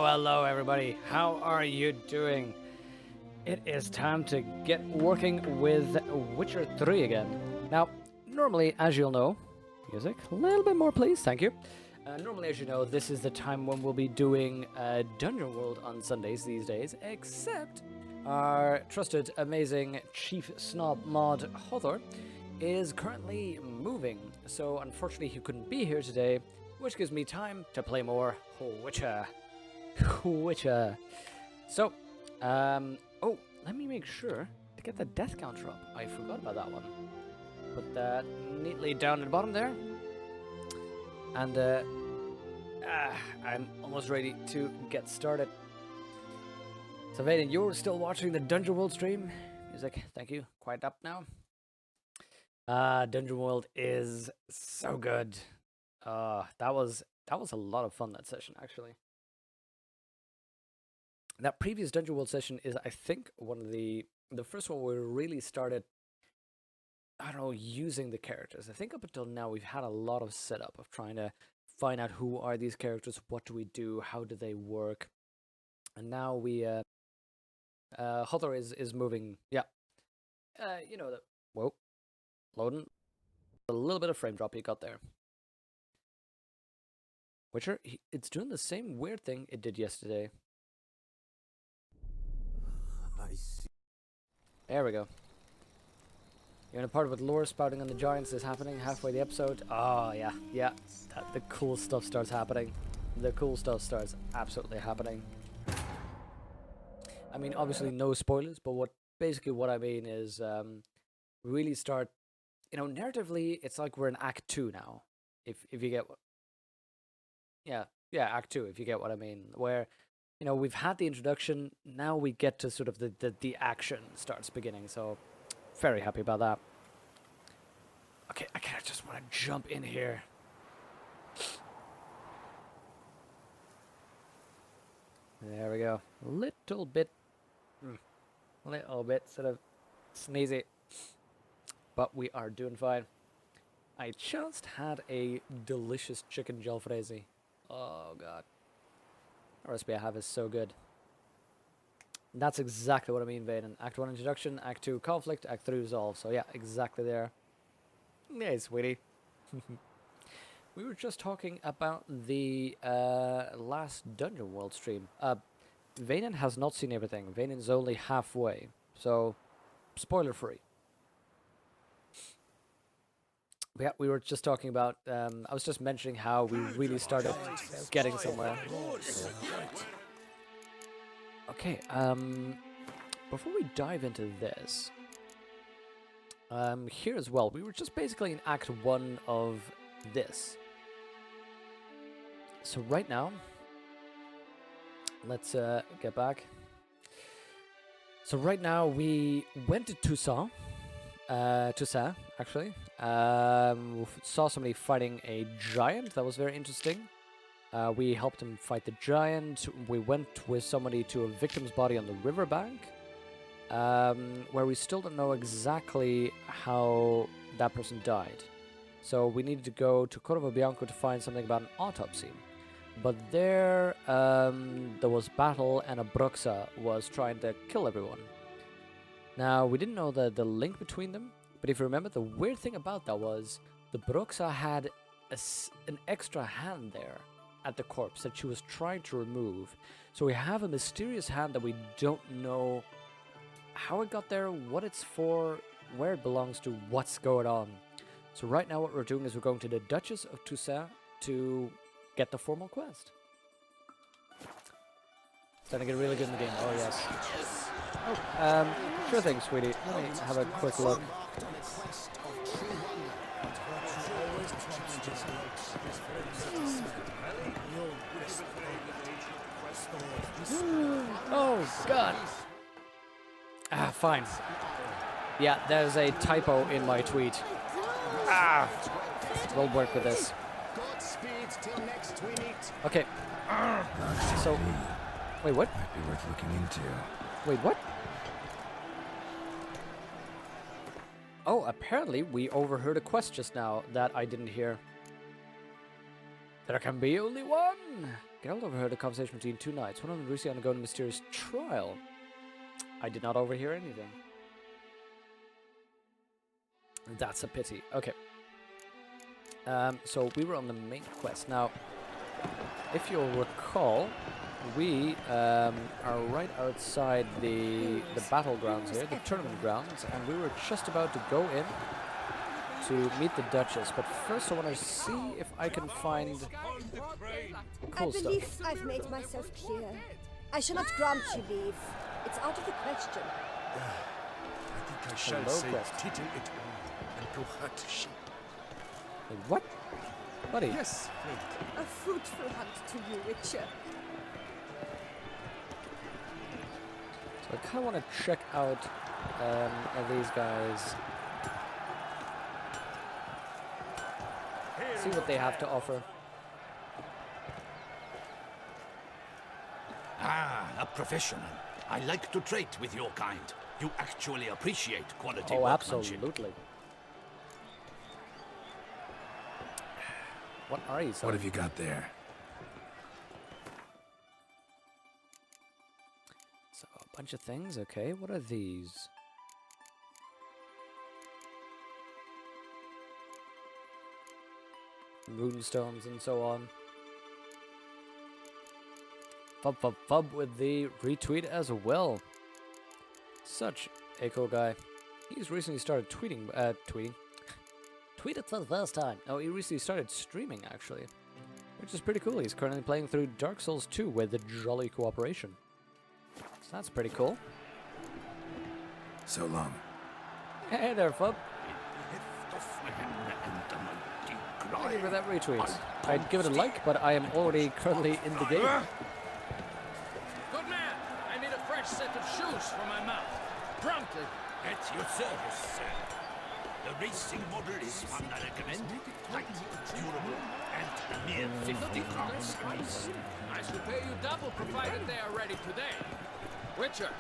Hello everybody, how are you doing? It is time to get working with Witcher 3 again. Now, normally, as you'll know, music, a little bit more please, thank you. Normally, as you know, this is the time when we'll be doing Dungeon World on Sundays these days, except our trusted, amazing Chief Snob mod, Hothor, is currently moving, so unfortunately he couldn't be here today, which gives me time to play more Witcher. Witcher. So, oh, let me make sure to get the death counter up. I forgot about that one. Put that neatly down at the bottom there. And, I'm almost ready to get started. So, Vaden, you're still watching the Dungeon World stream? Music, thank you. Quiet up now. Dungeon World is so good. That was a lot of fun, that session, actually. That previous Dungeon World session is, I think, one of the first one where we really started, I don't know, using the characters. I think up until now we've had a lot of setup of trying to find out who are these characters, what do we do, how do they work, and now we, Hothor is moving, yeah. You know that. Whoa, loading. A little bit of frame drop you got there. Witcher, it's doing the same weird thing it did yesterday. I see. There we go. You're in a part with lore spouting on the giants is happening halfway the episode. Oh, yeah. The cool stuff starts happening. The cool stuff starts absolutely happening. I mean, obviously no spoilers, but basically what I mean is really start, you know, narratively, it's like we're in Act 2 now. If you get what... Yeah, Act 2, if you get what I mean. Where, you know, we've had the introduction, now we get to sort of the action starts beginning, so very happy about that. Okay, I kind of just want to jump in here. There we go. Little bit sort of sneezy, but we are doing fine. I just had a delicious chicken jalfrezi. Oh god. The recipe I have is so good. And that's exactly what I mean, Vaden. Act 1 introduction, Act 2 conflict, Act 3 resolve. So yeah, exactly there. Hey, sweetie. We were just talking about the last Dungeon World stream. Vaden has not seen everything. Vaden's only halfway. So, spoiler free. Yeah, we were just talking about, I was just mentioning how we really started getting somewhere. Okay, before we dive into this, here as well, we were just basically in Act 1 of this. So right now, let's get back. So right now we went to Toussaint, actually. Saw somebody fighting a giant. That was very interesting. We helped him fight the giant. We went with somebody to a victim's body on the riverbank, where we still don't know exactly how that person died. So we needed to go to Corvo Bianco to find something about an autopsy. But there was battle, and Abruxa was trying to kill everyone. Now, we didn't know the link between them. But if you remember, the weird thing about that was the Broxa had an extra hand there at the corpse that she was trying to remove. So we have a mysterious hand that we don't know how it got there, what it's for, where it belongs to, what's going on. So right now what we're doing is we're going to the Duchess of Toussaint to get the formal quest. Starting to get really good in the game. Oh, yes. Oh, sure thing, sweetie. Let me have a quick look. Oh, God. Ah, fine. Yeah, there's a typo in my tweet. Ah! We'll work with this. Okay. So... Wait, what? Might be worth looking into. Wait, what? Oh, apparently we overheard a quest just now that I didn't hear. There can be only one! Geralt overheard a conversation between two knights. One of them recently undergone a mysterious trial. I did not overhear anything. That's a pity. Okay. So we were on the main quest. Now, if you'll recall, we are right outside the battlegrounds here, the tournament grounds, and we were just about to go in to meet the Duchess. But first I want to see if I can find cool stuff. I believe I've made myself clear. I shall not grant you leave. It's out of the question. I think I shall Hello, say quest. tittle it all and go hunt sheep. Wait, what? Buddy? Yes, friend. A fruitful hunt to you, Witcher. So I kind of want to check out these guys. See what they have to offer. Ah, a professional. I like to trade with your kind. You actually appreciate quality Oh, workmanship. absolutely. What are you? What have you got there? So a bunch of things. Okay, what are these? Runestones and so on. Fub with the retweet as well. Such a cool guy. He's recently started tweeting. Tweeted for the first time. Oh, he recently started streaming actually, which is pretty cool. He's currently playing through Dark Souls 2 with the Jolly Cooperation. So that's pretty cool. So long. Hey there, Fub. Thank you for that retweet. I'd give it a like, but I am already currently in the game. Good man, I need a fresh set of shoes for my mount. Promptly. At your service, sir. The racing model is one I recommend. Light, durable, and a mere 50 crowns price. I shall pay you double provided they are ready today. Witcher,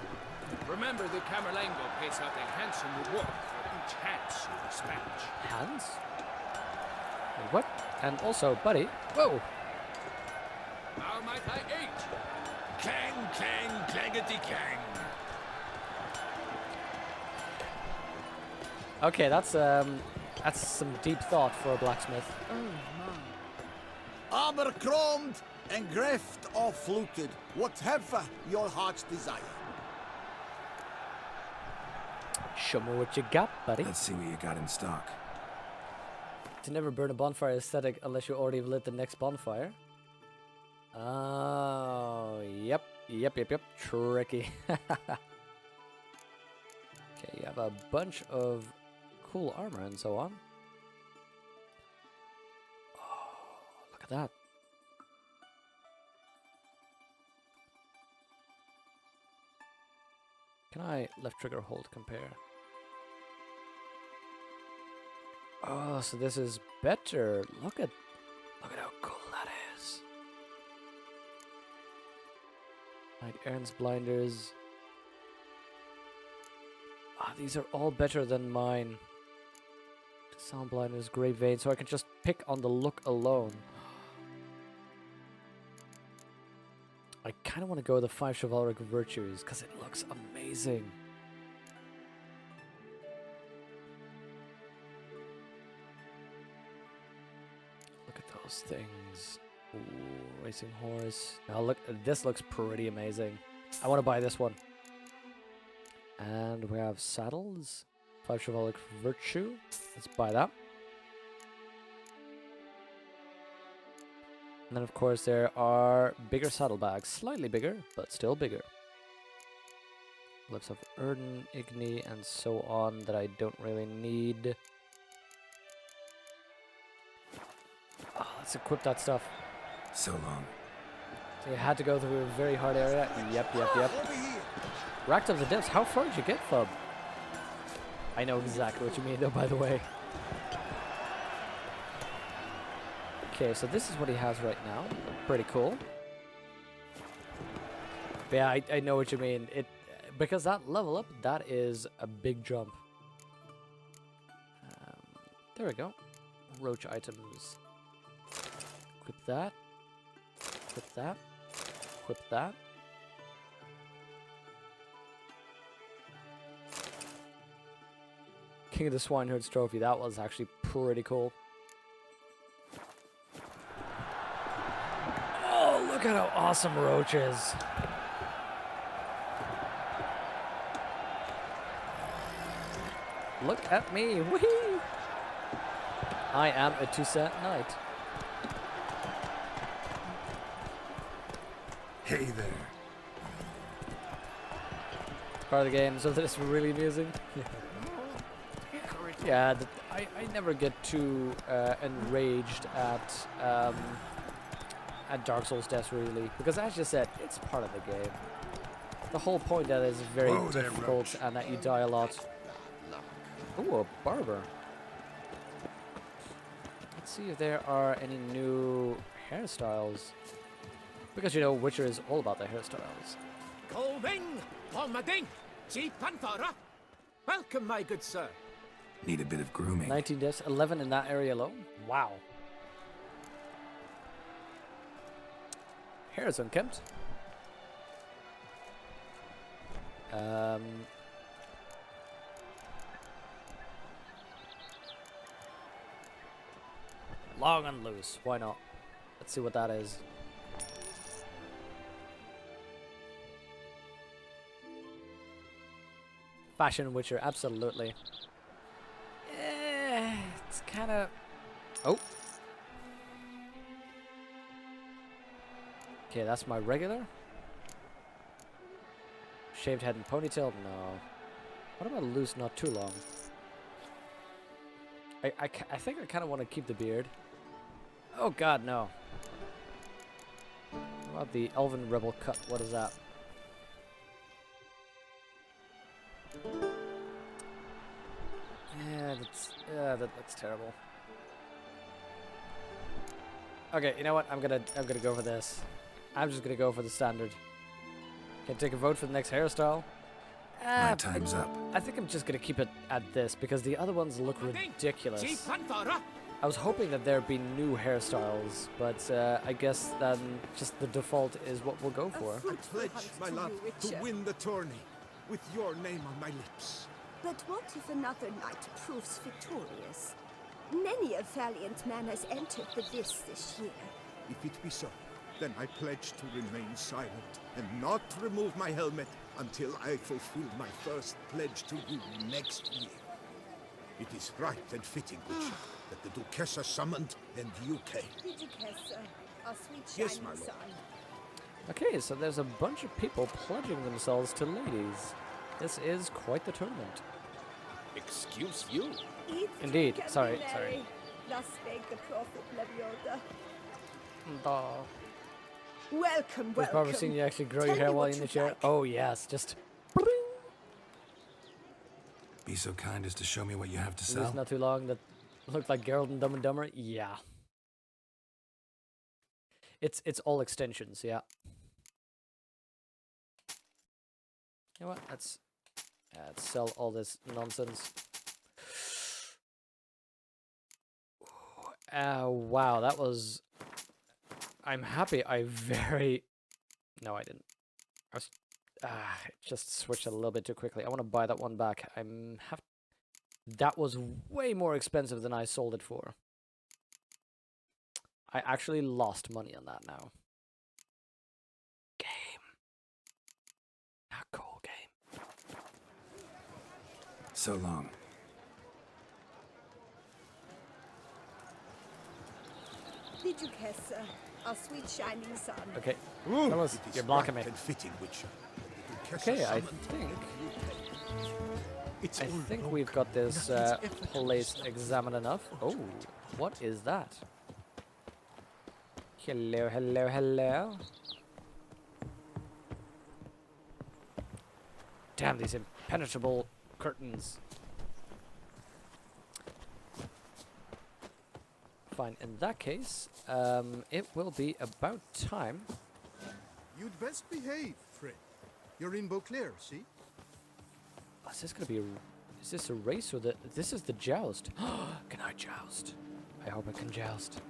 remember the Camerlengo pays out a handsome reward for each hands you dispatch. Hands? Wait, what? And also, buddy. Whoa! How might I aid? Clang, clang, clangety clang. Okay, that's some deep thought for a blacksmith. Armor chromed and greft or fluted, whatever your heart's desire. Show me what you got, buddy. Let's see what you got in stock. To never burn a bonfire aesthetic unless you already lit the next bonfire. Oh, yep. Tricky. Okay, you have a bunch of cool armor and so on. Oh, look at that. Can I left trigger hold compare? Oh, so this is better. Look at how cool that is. Knight Errant's blinders. Ah, these are all better than mine. Sound blinders, Grey Vein, so I can just pick on the look alone. I kind of want to go with the 5 chivalric virtues because it looks amazing. those things. Ooh, racing horse. Now look, this looks pretty amazing. I want to buy this one. And we have saddles. 5 chivalric virtue. Let's buy that. And then of course there are bigger saddlebags. Slightly bigger, but still bigger. Lips of Erden, Igni, and so on that I don't really need. Oh, let's equip that stuff. So long. So you had to go through a very hard area. Yep. Over here. Racked of the Depths. How far did you get, Fub? I know exactly what you mean, though, by the way. Okay, so this is what he has right now. Pretty cool. But yeah, I know what you mean. Because that level up, that is a big jump. There we go. Roach items. Equip that. Equip that. Equip that. King of the Swineherds trophy. That was actually pretty cool. Oh, look at how awesome Roach is. Look at me. Woohoo! I am a Toussaint Knight. Hey there. Part of the game, so that it's really amusing. Yeah, I never get too enraged at Dark Souls deaths really, because as you said, it's part of the game. The whole point that is very Whoa there, difficult Roach. and that you die a lot. Ooh, a barber. Let's see if there are any new hairstyles. Because you know, Witcher is all about the hairstyles. Colving, Palmading, Chief Panthara. Welcome, my good sir. Need a bit of grooming. 19 deaths, 11 in that area alone. Wow. Hair is unkempt. Long and loose. Why not? Let's see what that is. Fashion Witcher, absolutely. It's kind of... Oh. Okay, that's my regular. Shaved head and ponytail? No. What about loose, not too long? I think I kind of want to keep the beard. Oh god, no. What about the Elven Rebel cut? What is that? Yeah, that's terrible. Okay, you know what? I'm gonna go for this. I'm just gonna go for the standard. Can I take a vote for the next hairstyle? My time's up. I think I'm just gonna keep it at this because the other ones look ridiculous. Chief Panthara. I was hoping that there'd be new hairstyles, but I guess then just the default is what we'll go for. I pledge my love to win the tourney with your name on my lips. But what if another knight proves victorious? Many a valiant man has entered the list this year. If it be so, then I pledge to remain silent and not remove my helmet until I fulfill my first pledge to you next year. It is right and fitting, Witcher, that the Duchessa summoned and you came. The Duchessa, our sweet Yes, shining my lord. sun. Okay, so there's a bunch of people pledging themselves to ladies. This is quite the tournament. Excuse you. Eat, Indeed. drink, and Sorry, be sorry. merry. Thus spake the prophet Leviota. Welcome, Has welcome. Barbara seen you actually grow Tell your me hair while what you're in the you'd chair? like. Oh yes, just... Be so kind as to show me what you have to It was sell. not too long that looked like Geralt and Dumb and Dumber. Yeah. It's all extensions, yeah. You know what? Let's sell all this nonsense. Wow, that was... I'm happy I very... No, I didn't. I was... it just switched a little bit too quickly. I want to buy that one back. That was way more expensive than I sold it for. I actually lost money on that now. Game. Not cool game. So long. Lidukessa, our sweet shining sun. Okay. Ooh, Fellas, it is you're blocking me. right and fitting, Witcher. Okay, I think we've got this place examined enough. Oh, what is that? Hello, hello, hello. Damn, these impenetrable curtains. Fine, in that case, it will be about time. You'd best behave, friend. You're in Beauclair, see? Oh, is this gonna be a... Is this a race or the... This is the joust. Can I joust? I hope I can joust.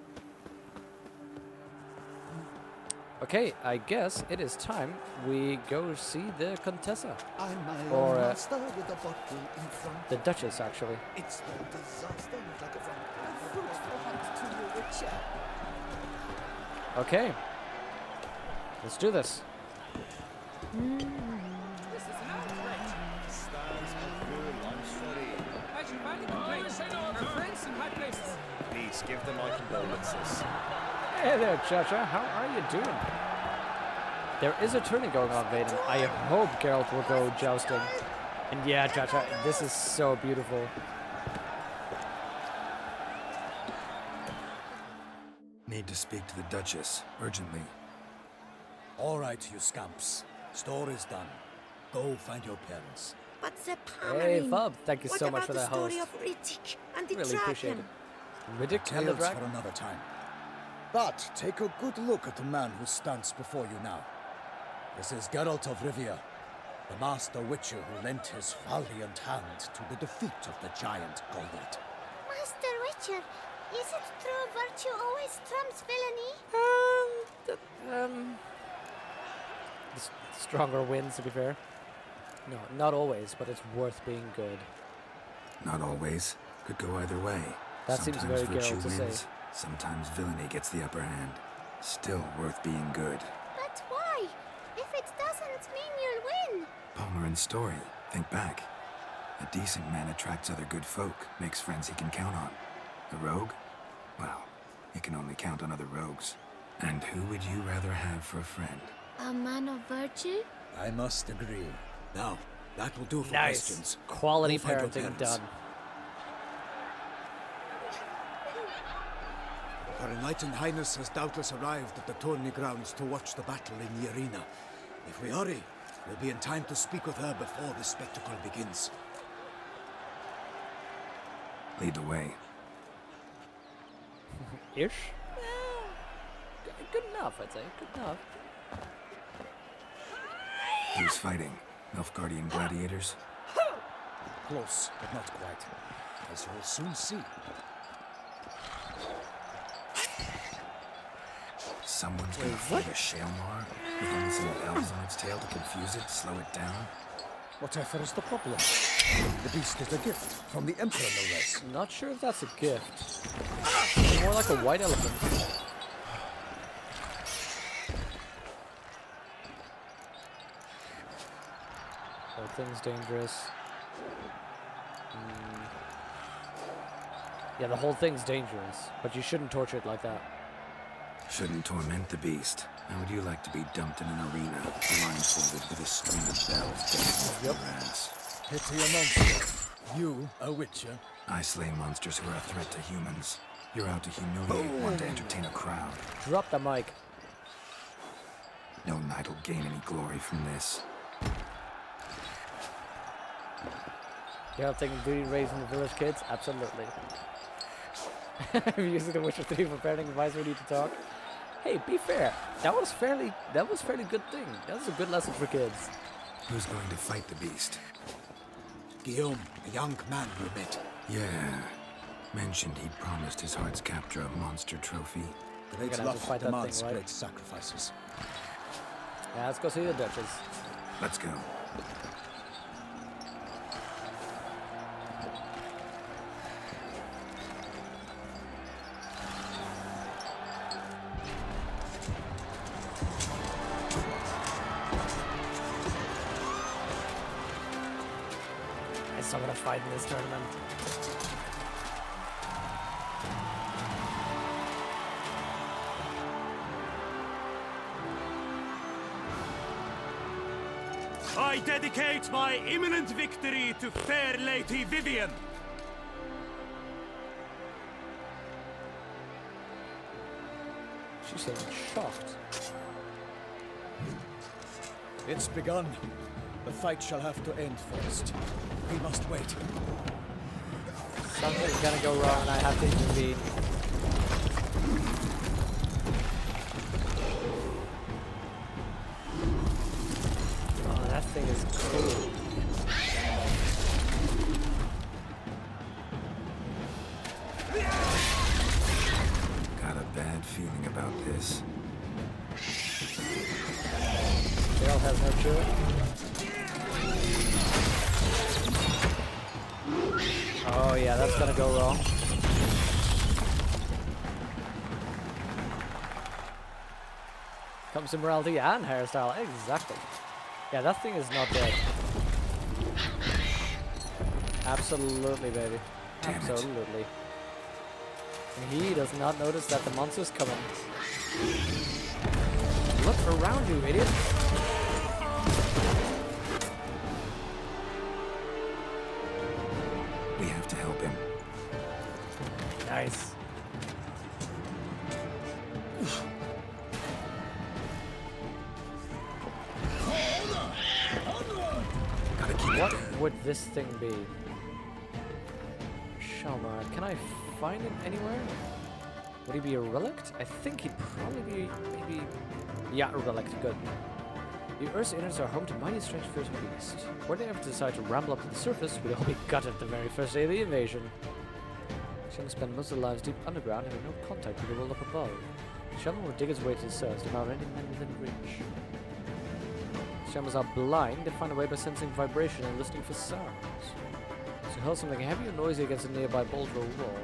Okay, I guess it is time we go see the Contessa. I'm my Or, own master with a bottle in front. The Duchess, actually. It's no disaster like a front. A fruitful hunt to you, Witcher. Okay. Let's do this. This is an outrage. I should find a complaint. Her friends in high places. Please give them my condolences. Hey there, Cha-Cha. How are you doing? There is a tourney going on, Vaden. I hope Geralt will go jousting. And yeah, Cha-Cha, this is so beautiful. Need to speak to the Duchess, urgently. All right, you scamps. Store is done. Go find your parents. But the Hey, Palmering. Fub, thank you What so much about for the that story host. of Riddick and the Really appreciate dragon? it. Riddick and the Tales for Dragon? another time. But take a good look at the man who stands before you now. This is Geralt of Rivia, the master witcher who lent his valiant hand to the defeat of the giant Goldet. Master Witcher, is it true virtue always trumps villainy? Stronger wins, to be fair. No, not always, but it's worth being good. Not always. Could go either way. That seems Sometimes very virtue Geralt to say. wins. Sometimes villainy gets the upper hand. Still worth being good. But why? If it doesn't mean you'll win. Palmerin's story. Think back. A decent man attracts other good folk, makes friends he can count on. A rogue? Well, he can only count on other rogues. And who would you rather have for a friend? A man of virtue? I must agree. Now, that will do for Nice. questions. Quality Go find your parenting parents. done. Her Enlightened Highness has doubtless arrived at the tourney grounds to watch the battle in the arena. If we hurry, we'll be in time to speak with her before the spectacle begins. Lead the way. Ish? Good enough, I'd say. Good enough. Who's fighting? Nilfgaardian gladiators? Close, but not quite. As you'll soon see. Someone's gonna fight a Shaelmar with only some elves on its tail to confuse it, slow it down? Whatever is the problem? The beast is a gift from the Emperor, no less. Not sure if that's a gift. More like a white elephant. Whole thing's dangerous. Yeah, the whole thing's dangerous, but you shouldn't torture it like that. Shouldn't torment the beast. How would you like to be dumped in an arena, blindfolded with a string of bells dancing Yep. off your ass? Pity a monster. You, a witcher. I slay monsters who are a threat to humans. You're out to humiliate one to entertain a crowd. Drop the mic. No knight will gain any glory from this. You have taken duty raising the village kids? Absolutely. Using the Witcher 3 for parenting advice, we need to talk. Hey, be fair. That was fairly good thing. That was a good lesson for kids. Who's going to fight the beast? Guillaume, a young man you met. Yeah. Mentioned he'd promised his heart's captor a monster trophy. Great gonna have to love fight that demands thing, right? great sacrifices. Yeah, let's go see the Duchess. Let's go. to fight in this tournament. I dedicate my imminent victory to fair Lady Vivian. She seems shocked. It's begun. The fight shall have to end first. We must wait. Something's gonna go wrong and I have to intervene. Oh, that thing is cool. Got a bad feeling about this. Dale has no cure. Oh yeah, that's gonna go wrong. Comes to morality and hairstyle, exactly. Yeah, that thing is not dead. Absolutely, baby. Damn it. Absolutely. And he does not notice that the monster's coming. Look around you, idiot. We have to help him. Nice. Gotta keep What it going. would this thing be? Shalmar, can I find him anywhere? Would he be a relict? I think he'd probably be, maybe... Yeah, a relict, good. The Earth's innards are home to mighty strange fearsome beasts. Were they ever to decide to ramble up to the surface, we'd all be gutted the very first day of the invasion. Shaman spent most of their lives deep underground, having no contact with the world up above. Shaman would dig his way to the surface, devour any men within reach. Shamans are blind, they find a way by sensing vibration and listening for sounds. So hurl something heavy or noisy against a nearby boulder or wall.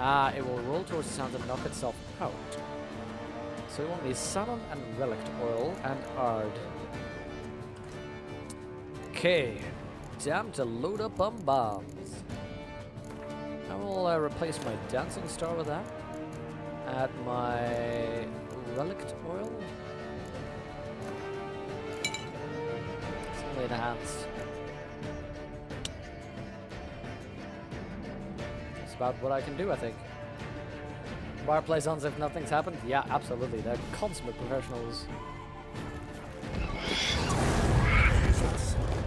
And, it will roll towards the sound and knock itself out. So we want the Salon and Relict Oil and Ard. Okay, time to load up on bombs. I will replace my Dancing Star with that. Add my Relict Oil. Lay the hands. That's about what I can do, I think. Fireplace on if nothing's happened? Yeah, absolutely. They're consummate professionals.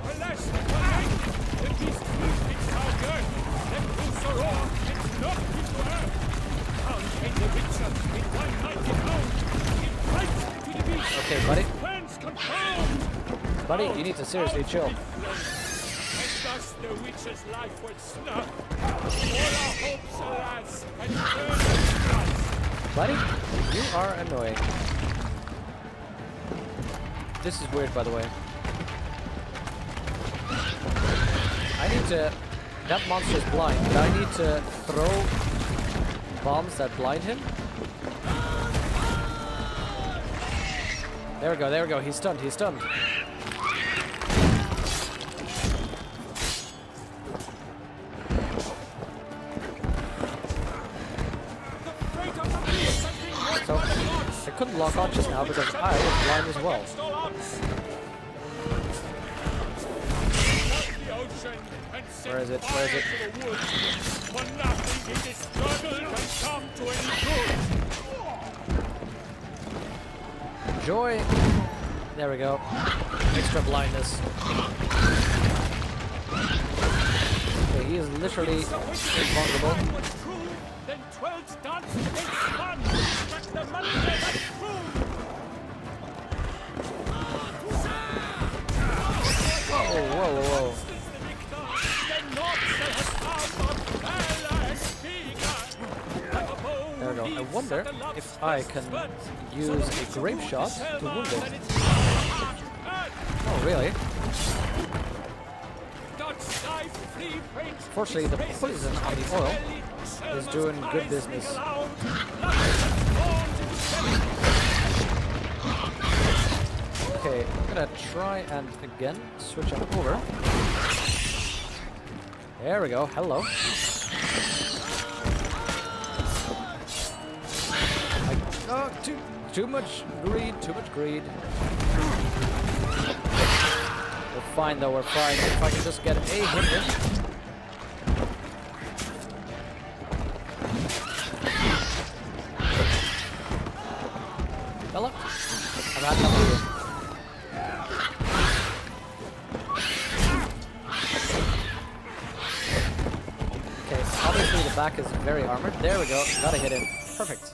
Alas, the beast is our girl. Let loose a roar, it's not into her. Down came the Witcher with 190 pounds. It bites to the beast. Okay, buddy. Plans confirmed. Buddy, you need to seriously chill. And thus the Witcher's life was snuffed. All our hopes, alas, had turned to dust. Buddy, you are annoying. This is weird, by the way. I need to... That monster's blind, but I need to throw bombs that blind him. There we go, there we go. He's stunned, he's stunned. So, I couldn't lock on just now because I was blind as well. Where is it? Where is it? Joy! There we go. Extra blindness. Okay, he is literally invulnerable. Then 12 stunts against one. Struck the monster that true. Whoa, whoa, whoa. There we go. I wonder if I can use a grape shot to wound it. Oh, really? Fortunately, the poison on the oil is doing good business. Okay, I'm gonna try and again switch him over. There we go. Hello. Oh, too much greed. Too much greed. We're fine though. We're fine. If I can just get a hit in. Hello. I've had enough of you. Okay, obviously the back is very armored. There we go. Got a hit in. Perfect.